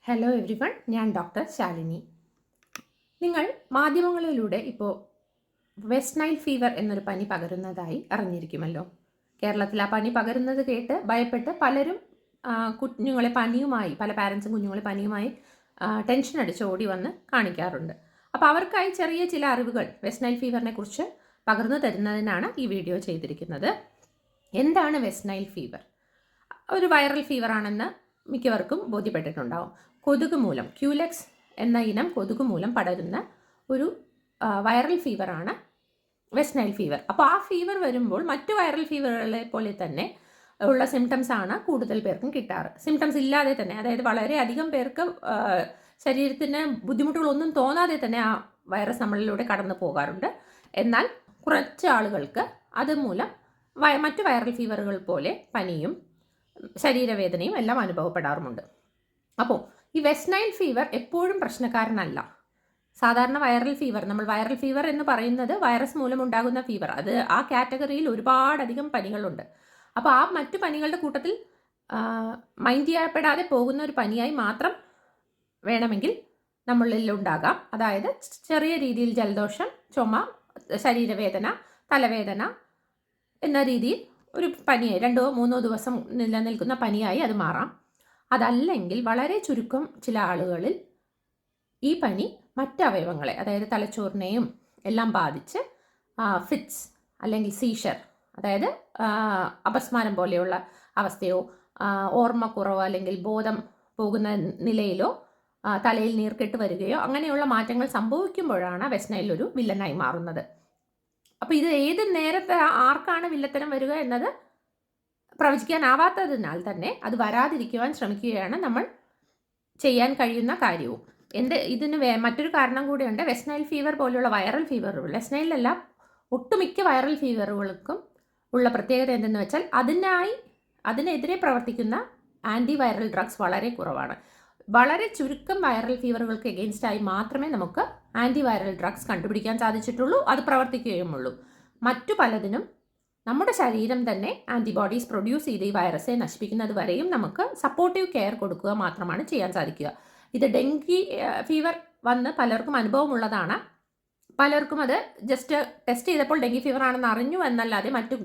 Hello every one, ഞാൻ doctor Shalini. നിങ്ങൾ മാധ്യമങ്ങളിലൂടെ ഇപ്പോൾ വെസ്റ്റ് നൈൽ ഫീവർ എന്നൊരു പനി പകരുന്നതായി അറിഞ്ഞിരിക്കുമല്ലോ. കേരളത്തിൽ ആ പനി പകരുന്നത് കേട്ട് ഭയപ്പെട്ട് പലരും കുഞ്ഞുങ്ങളെ പനിയുമായി, പല പാരൻസും കുഞ്ഞുങ്ങളെ പനിയുമായി ടെൻഷൻ അടിച്ച് ഓടി വന്ന് കാണിക്കാറുണ്ട്. അപ്പോൾ അവർക്കായി ചെറിയ ചില അറിവുകൾ വെസ്റ്റ് നൈൽ ഫീവറിനെ കുറിച്ച് പകർന്നു തരുന്നതിനാണ് ഈ വീഡിയോ ചെയ്തിരിക്കുന്നത്. എന്താണ് വെസ്റ്റ് നൈൽ ഫീവർ? ഒരു വൈറൽ ഫീവർ ആണെന്ന് മിക്കവർക്കും ബോധ്യപ്പെട്ടിട്ടുണ്ടാവും. കൊതുക് മൂലം, ക്യൂലെക്സ് എന്ന ഇനം കൊതുക് മൂലം പടരുന്ന ഒരു വൈറൽ ഫീവറാണ് വെസ്റ്റ് നൈൽ ഫീവർ. അപ്പോൾ ആ ഫീവർ വരുമ്പോൾ മറ്റു വൈറൽ ഫീവറുകളെ പോലെ തന്നെ ഉള്ള സിംറ്റംസ് ആണ് കൂടുതൽ പേർക്കും കിട്ടാറ്. സിംറ്റംസ് ഇല്ലാതെ തന്നെ, അതായത് വളരെയധികം പേർക്ക് ശരീരത്തിന് ബുദ്ധിമുട്ടുകളൊന്നും തോന്നാതെ തന്നെ ആ വൈറസ് നമ്മളിലൂടെ കടന്നു പോകാറുണ്ട്. എന്നാൽ കുറച്ച് ആളുകൾക്ക് അതുമൂലം മറ്റു വൈറൽ ഫീവറുകൾ പോലെ പനിയും ശരീരവേദനയും എല്ലാം അനുഭവപ്പെടാറുമുണ്ട്. അപ്പോൾ ഈ വെസ്റ്റ് നൈൽ ഫീവർ എപ്പോഴും പ്രശ്നക്കാരനല്ല. സാധാരണ വൈറൽ ഫീവർ, നമ്മൾ വൈറൽ ഫീവർ എന്ന് പറയുന്നത് വൈറസ് മൂലമുണ്ടാകുന്ന ഫീവർ, അത് ആ കാറ്റഗറിയിൽ ഒരുപാടധികം പനികളുണ്ട്. അപ്പോൾ ആ മറ്റു പനികളുടെ കൂട്ടത്തിൽ മൈൻഡ് ചെയ്യപ്പെടാതെ പോകുന്ന ഒരു പനിയായി മാത്രം വേണമെങ്കിൽ നമ്മളിൽ ഉണ്ടാകാം. അതായത് ചെറിയ രീതിയിൽ ജലദോഷം, ചുമ, ശരീരവേദന, തലവേദന എന്ന രീതിയിൽ ഒരു പനിയായി 2-3 ദിവസം നിലനിൽക്കുന്ന പനിയായി അത് മാറാം. അതല്ലെങ്കിൽ വളരെ ചുരുക്കം ചില ആളുകളിൽ ഈ പനി മറ്റവയവങ്ങളെ, അതായത് തലച്ചോറിനെയും എല്ലാം ബാധിച്ച് ഫിറ്റ്സ് അല്ലെങ്കിൽ സീഷർ, അതായത് അപസ്മാരം പോലെയുള്ള അവസ്ഥയോ ഓർമ്മക്കുറവോ അല്ലെങ്കിൽ ബോധം പോകുന്ന നിലയിലോ തലയിൽ നീർക്കെട്ട് വരികയോ അങ്ങനെയുള്ള മാറ്റങ്ങൾ സംഭവിക്കുമ്പോഴാണ് വെസ്റ്റ് നൈൽ ഒരു വില്ലനായി മാറുന്നത്. അപ്പോൾ ഇത് ഏത് നേരത്തെ ആർക്കാണ് വില്ലത്തരം വരിക എന്നത് പ്രവചിക്കാനാവാത്തതിനാൽ തന്നെ അത് വരാതിരിക്കുവാൻ ശ്രമിക്കുകയാണ് നമ്മൾ ചെയ്യാൻ കഴിയുന്ന കാര്യവും. ഇതിന് മറ്റൊരു കാരണം കൂടിയുണ്ട്. വെസ്റ്റ് നൈൽ ഫീവർ പോലുള്ള വൈറൽ ഫീവറുകൾ, വെസ്റ്റ് നൈലിലല്ല, ഒട്ടുമിക്ക വൈറൽ ഫീവറുകൾക്കും ഉള്ള പ്രത്യേകത എന്തെന്ന് വെച്ചാൽ അതിനെതിരെ പ്രവർത്തിക്കുന്ന ആൻറ്റി വൈറൽ ഡ്രഗ്സ് വളരെ കുറവാണ്. വളരെ ചുരുക്കം വൈറൽ ഫീവറുകൾക്ക് എഗെയിൻസ്റ്റായി മാത്രമേ നമുക്ക് ആൻറ്റി വൈറൽ ഡ്രഗ്സ് കണ്ടുപിടിക്കാൻ സാധിച്ചിട്ടുള്ളൂ, അത് പ്രവർത്തിക്കുകയുമുള്ളൂ. മറ്റു പലതിനും നമ്മുടെ ശരീരം തന്നെ ആൻറ്റിബോഡീസ് പ്രൊഡ്യൂസ് ചെയ്ത് ഈ വൈറസെ നശിപ്പിക്കുന്നത് വരെയും നമുക്ക് സപ്പോർട്ടീവ് കെയർ കൊടുക്കുക മാത്രമാണ് ചെയ്യാൻ സാധിക്കുക. ഇത് ഡെങ്കി ഫീവർ വന്ന് പലർക്കും അനുഭവമുള്ളതാണ്. പലർക്കും അത് ജസ്റ്റ് ടെസ്റ്റ് ചെയ്തപ്പോൾ ഡെങ്കി ഫീവർ ആണെന്ന് അറിഞ്ഞു എന്നല്ലാതെ മറ്റു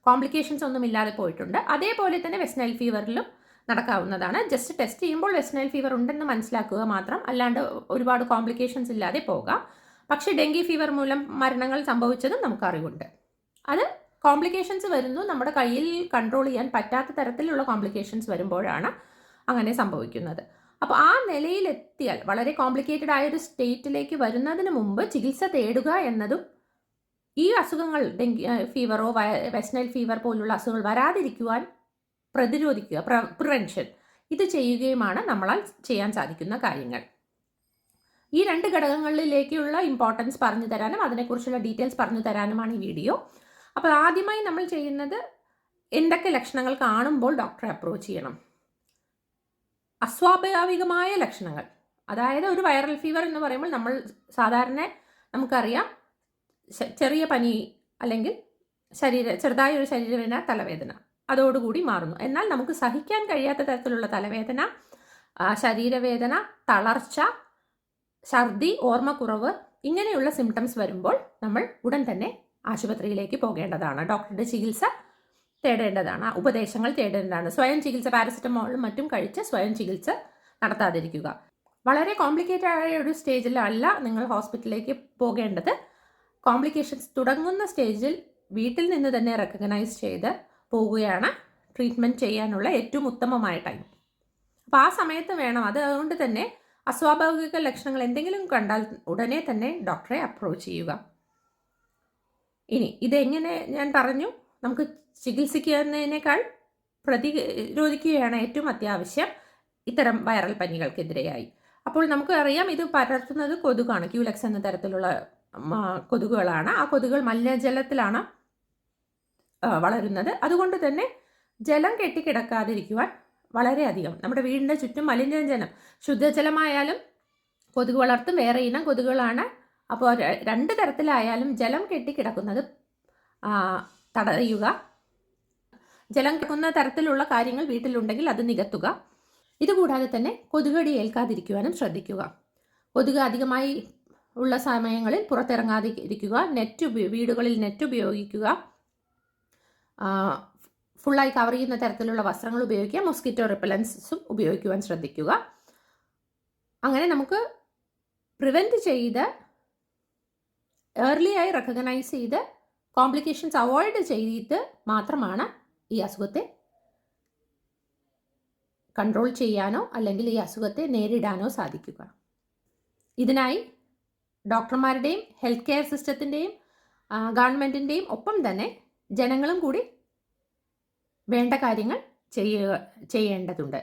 കോംപ്ലിക്കേഷൻസ് ഒന്നും ഇല്ലാതെ പോയിട്ടുണ്ട്. അതേപോലെ തന്നെ വെസ്റ്റ് നൈൽ ഫീവറിലും നടക്കാവുന്നതാണ്. ജസ്റ്റ് ടെസ്റ്റ് ചെയ്യുമ്പോൾ വെസ്റ്റ് നൈൽ ഫീവർ ഉണ്ടെന്ന് മനസ്സിലാക്കുക മാത്രം, അല്ലാണ്ട് ഒരുപാട് കോംപ്ലിക്കേഷൻസ് ഇല്ലാതെ പോകാം. പക്ഷേ ഡെങ്കി ഫീവർ മൂലം മരണങ്ങൾ സംഭവിച്ചതും നമുക്കറിവുണ്ട്. അത് കോംപ്ലിക്കേഷൻസ് വരുന്നു, നമ്മുടെ കയ്യിൽ കൺട്രോൾ ചെയ്യാൻ പറ്റാത്ത തരത്തിലുള്ള കോംപ്ലിക്കേഷൻസ് വരുമ്പോഴാണ് അങ്ങനെ സംഭവിക്കുന്നത്. അപ്പോൾ ആ നിലയിലെത്തിയാൽ, വളരെ കോംപ്ലിക്കേറ്റഡ് ആയൊരു സ്റ്റേറ്റിലേക്ക് വരുന്നതിന് മുമ്പ് ചികിത്സ തേടുക എന്നതും ഈ അസുഖങ്ങൾ, ഡെങ്കി ഫീവറോ വെസ്റ്റ് നൈൽ ഫീവർ പോലുള്ള അസുഖങ്ങൾ വരാതിരിക്കുവാൻ പ്രതിരോധിക്കുക, പ്രിവെൻഷൻ, ഇത് ചെയ്യുകയുമാണ് നമ്മളാൽ ചെയ്യാൻ സാധിക്കുന്ന കാര്യങ്ങൾ. ഈ 2 ഘടകങ്ങളിലേക്കുള്ള ഇമ്പോർട്ടൻസ് പറഞ്ഞു തരാനും അതിനെക്കുറിച്ചുള്ള ഡീറ്റെയിൽസ് പറഞ്ഞു തരാനുമാണ് ഈ വീഡിയോ. അപ്പോൾ ആദ്യമായി നമ്മൾ ചെയ്യുന്നത്, എന്തൊക്കെ ലക്ഷണങ്ങൾ കാണുമ്പോൾ ഡോക്ടറെ അപ്രോച്ച് ചെയ്യണം. അസ്വാഭാവികമായ ലക്ഷണങ്ങൾ, അതായത് ഒരു വൈറൽ ഫീവർ എന്ന് പറയുമ്പോൾ നമ്മൾ സാധാരണ നമുക്കറിയാം, ചെറിയ പനി അല്ലെങ്കിൽ ചെറുതായ ഒരു ശരീരവേദന, തലവേദന അതോടുകൂടി മാറുന്നു. എന്നാൽ നമുക്ക് സഹിക്കാൻ കഴിയാത്ത തരത്തിലുള്ള തലവേദന, ശരീരവേദന, തളർച്ച, ഛർദി, ഓർമ്മക്കുറവ്, ഇങ്ങനെയുള്ള സിംറ്റംസ് വരുമ്പോൾ നമ്മൾ ഉടൻ തന്നെ ആശുപത്രിയിലേക്ക് പോകേണ്ടതാണ്. ഡോക്ടറുടെ ചികിത്സ തേടേണ്ടതാണ്, ഉപദേശങ്ങൾ തേടേണ്ടതാണ്. സ്വയം ചികിത്സ, പാരസെറ്റമോളും മറ്റും കഴിച്ച് സ്വയം ചികിത്സ നടത്താതിരിക്കുക. വളരെ കോംപ്ലിക്കേറ്റഡ് ആയ ഒരു സ്റ്റേജിലല്ല നിങ്ങൾ ഹോസ്പിറ്റലിലേക്ക് പോകേണ്ടത്. കോംപ്ലിക്കേഷൻസ് തുടങ്ങുന്ന സ്റ്റേജിൽ വീട്ടിൽ നിന്ന് തന്നെ റെക്കഗ്നൈസ് ചെയ്ത് പോവുകയാണ് ട്രീറ്റ്മെൻറ്റ് ചെയ്യാനുള്ള ഏറ്റവും ഉത്തമമായ ടൈം. അപ്പോൾ ആ സമയത്ത് വേണം. അതുകൊണ്ട് തന്നെ അസ്വാഭാവിക ലക്ഷണങ്ങൾ എന്തെങ്കിലും കണ്ടാൽ ഉടനെ തന്നെ ഡോക്ടറെ അപ്രോച്ച് ചെയ്യുക. ഇനി ഇതെങ്ങനെ, ഞാൻ പറഞ്ഞു, നമുക്ക് ചികിത്സിക്കുന്നതിനേക്കാൾ പ്രതിരോധിക്കുകയാണ് ഏറ്റവും അത്യാവശ്യം ഇത്തരം വൈറൽ പനികൾക്കെതിരെയായി. അപ്പോൾ നമുക്ക് അറിയാം, ഇത് പരത്തുന്നത് കൊതുകാണ്. ക്യൂലെക്സ് എന്ന തരത്തിലുള്ള കൊതുകുകളാണ്. ആ കൊതുകുകൾ മലിനജലത്തിലാണ് വളരുന്നത്. അതുകൊണ്ട് തന്നെ ജലം കെട്ടിക്കിടക്കാതിരിക്കുവാൻ വളരെയധികം നമ്മുടെ വീടിൻ്റെ ചുറ്റും മലിനജലം, ശുദ്ധജലമായാലും കൊതുക് വളർത്തും വേറെ ഇനം കൊതുകുകളാണ്. അപ്പോൾ 2 തരത്തിലായാലും ജലം കെട്ടിക്കിടക്കുന്നത് തടയുക. ജലം കിടക്കുന്ന തരത്തിലുള്ള കാര്യങ്ങൾ വീട്ടിലുണ്ടെങ്കിൽ അത് നികത്തുക. ഇതുകൂടാതെ തന്നെ കൊതുകടി ഏൽക്കാതിരിക്കുവാനും ശ്രദ്ധിക്കുക. കൊതുക് അധികമായി ഉള്ള സമയങ്ങളിൽ പുറത്തിറങ്ങാതെ ഇരിക്കുക. വീടുകളിൽ നെറ്റ് ഉപയോഗിക്കുക. ഫുള്ളായി കവർ ചെയ്യുന്ന തരത്തിലുള്ള വസ്ത്രങ്ങൾ ഉപയോഗിക്കുക. മൊസ്കിറ്റോ റിപ്പലൻസും ഉപയോഗിക്കുവാൻ ശ്രദ്ധിക്കുക. അങ്ങനെ നമുക്ക് പ്രിവെൻറ്റ് ചെയ്ത് ഏർലിയായി റെക്കഗ്നൈസ് ചെയ്ത് കോംപ്ലിക്കേഷൻസ് അവോയ്ഡ് ചെയ്ത് മാത്രമാണ് ഈ അസുഖത്തെ കൺട്രോൾ ചെയ്യാനോ അല്ലെങ്കിൽ ഈ അസുഖത്തെ നേരിടാനോ സാധിക്കുക. ഇതിനായി ഡോക്ടർമാരുടെയും ഹെൽത്ത് കെയർ സിസ്റ്റത്തിൻ്റെയും ഗവൺമെൻറ്റിൻ്റെയും ഒപ്പം തന്നെ ജനങ്ങളും കൂടി വേണ്ട കാര്യങ്ങൾ ചെയ്യേണ്ടതുണ്ട്.